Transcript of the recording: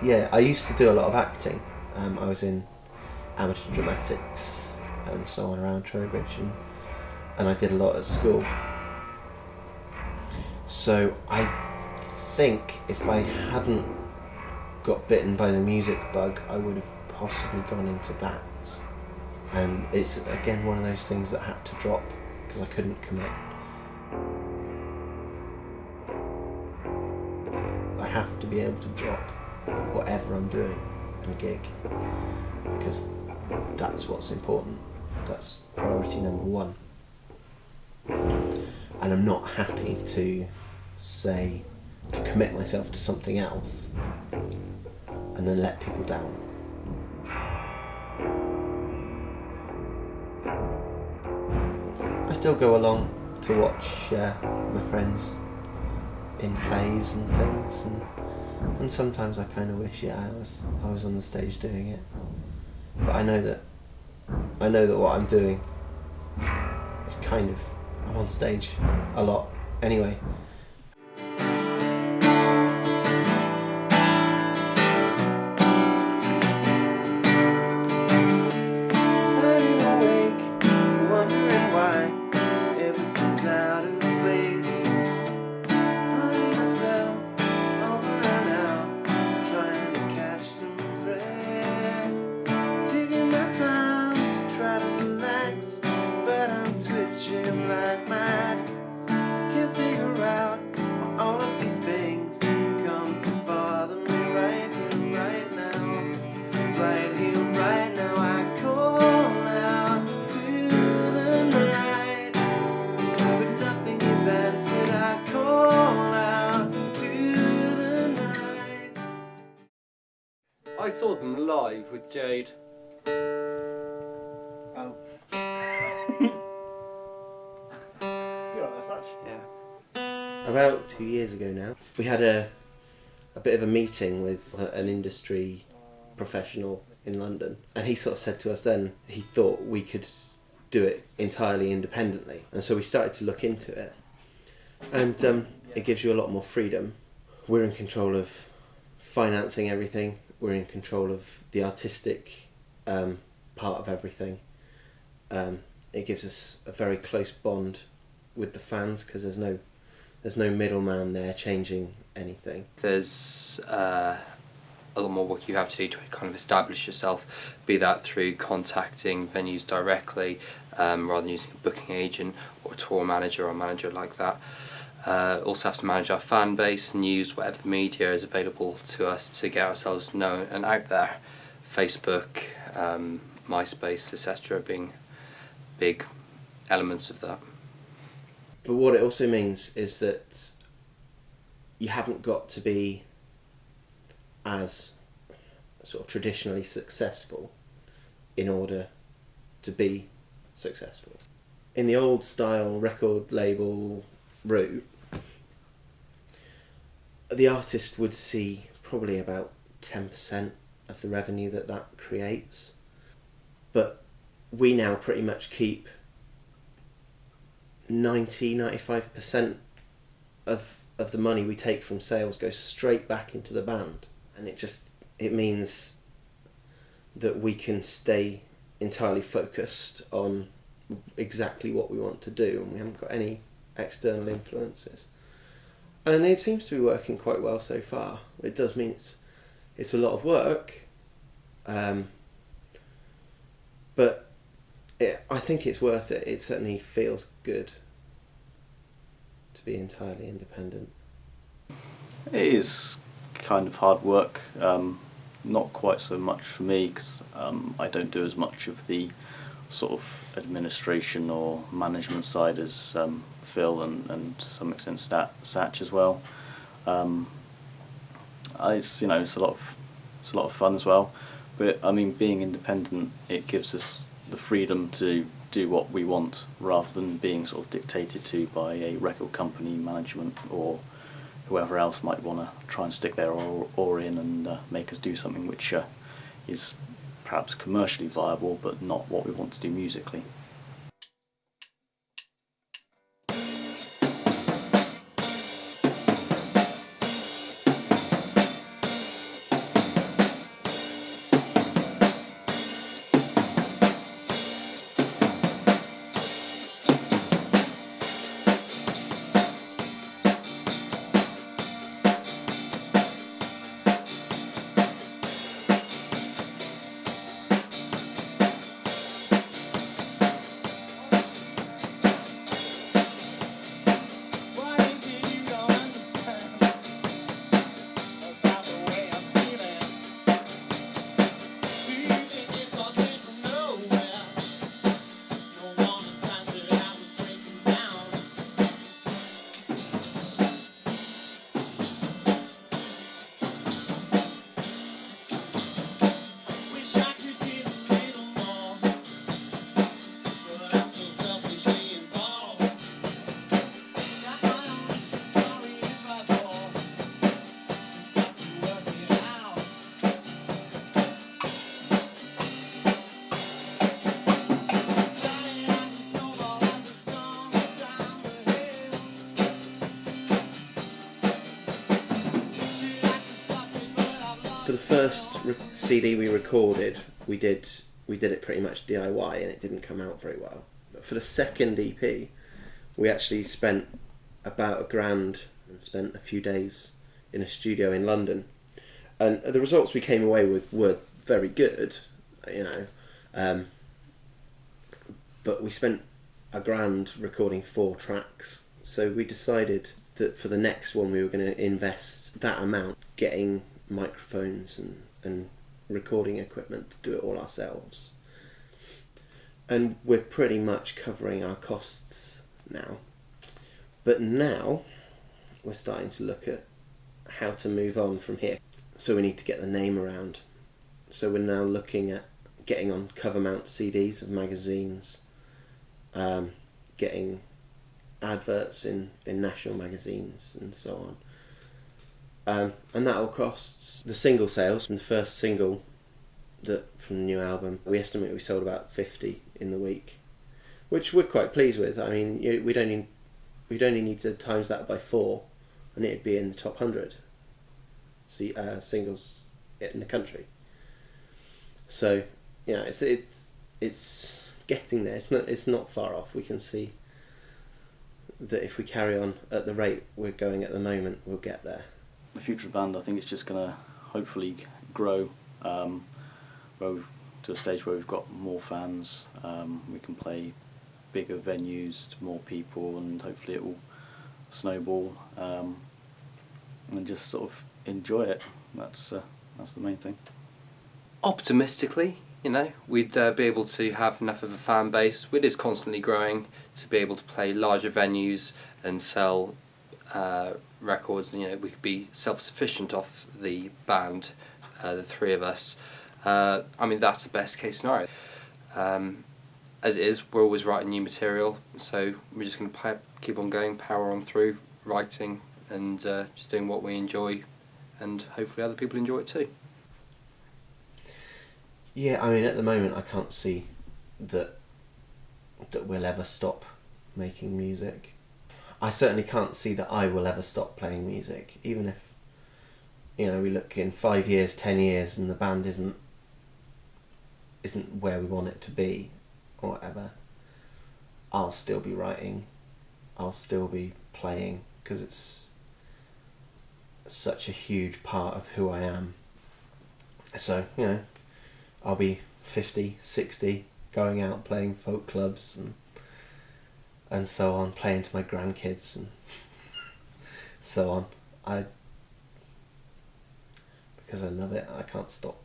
Yeah, I used to do a lot of acting. I was in amateur dramatics and so on around Trowbridge, and I did a lot at school. So I think if I hadn't got bitten by the music bug, I would have possibly gone into that. And it's again one of those things that had to drop because I couldn't commit. I have to be able to drop whatever I'm doing in a gig because that's what's important. That's priority number one. And I'm not happy to commit myself to something else and then let people down. I still go along to watch my friends in plays and things, and sometimes I kind of wish, I was on the stage doing it. But I know that what I'm doing is I'm on stage a lot anyway. I saw them live with Jade. Oh. You're on as such? Yeah. About 2 years ago now, we had a bit of a meeting with an industry professional in London, and he sort of said to us then he thought we could do it entirely independently, and so we started to look into it, and it gives you a lot more freedom. We're in control of financing everything. We're in control of the artistic part of everything. It gives us a very close bond with the fans because there's no middleman there changing anything. There's a lot more work you have to do to kind of establish yourself, be that through contacting venues directly rather than using a booking agent or a tour manager or a manager like that. Also have to manage our fan base and use whatever the media is available to us to get ourselves known and out there. Facebook, MySpace, etc. being big elements of that. But what it also means is that you haven't got to be as sort of traditionally successful in order to be successful. In the old style record label route, the artist would see probably about 10% of the revenue that creates, but we now pretty much keep 95% of the money we take from sales goes straight back into the band, and it means that we can stay entirely focused on exactly what we want to do, and we haven't got any external influences. And it seems to be working quite well so far. It does mean it's a lot of work, but I think it's worth it. It certainly feels good to be entirely independent. It is kind of hard work, not quite so much for me because I don't do as much of the sort of administration or management side as Phil and to some extent Satch as well. It's a lot of fun as well. But I mean, being independent, it gives us the freedom to do what we want rather than being sort of dictated to by a record company, management, or whoever else might want to try and stick their oar in and make us do something which is perhaps commercially viable but not what we want to do musically. first CD we recorded, we did it pretty much DIY, and it didn't come out very well. But for the second EP, we actually spent about £1,000 and spent a few days in a studio in London, and the results we came away with were very good, you know. But we spent £1,000 recording 4 tracks, so we decided that for the next one we were going to invest that amount getting microphones and recording equipment to do it all ourselves. And we're pretty much covering our costs now. But now we're starting to look at how to move on from here. So we need to get the name around. So we're now looking at getting on cover mount CDs of magazines, getting adverts in national magazines and so on. And that all costs. The single sales from the first single from the new album, we estimate we sold about 50 in the week, which we're quite pleased with. I mean, we'd only need to times that by 4 and it'd be in the top 100 singles in the country. So, you know, it's getting there. It's not far off. We can see that if we carry on at the rate we're going at the moment, we'll get there. The future of the band, I think it's just going to hopefully grow to a stage where we've got more fans, we can play bigger venues to more people, and hopefully it will snowball, and just sort of enjoy it. That's the main thing. Optimistically, you know, we'd be able to have enough of a fan base, which is constantly growing, to be able to play larger venues and sell records. You know, we could be self-sufficient off the band, the 3 of us. I mean, that's the best case scenario. As it is, we're always writing new material, so we're just going to keep on going, power on through, writing, and just doing what we enjoy, and hopefully other people enjoy it too. Yeah, I mean, at the moment I can't see that we'll ever stop making music. I certainly can't see that I will ever stop playing music, even if, you know, we look in 5 years, 10 years, and the band isn't where we want it to be, or whatever. I'll still be writing, I'll still be playing, because it's such a huge part of who I am. So, you know, I'll be 50, 60, going out playing folk clubs and so on, playing to my grandkids and so on. Because I love it, I can't stop.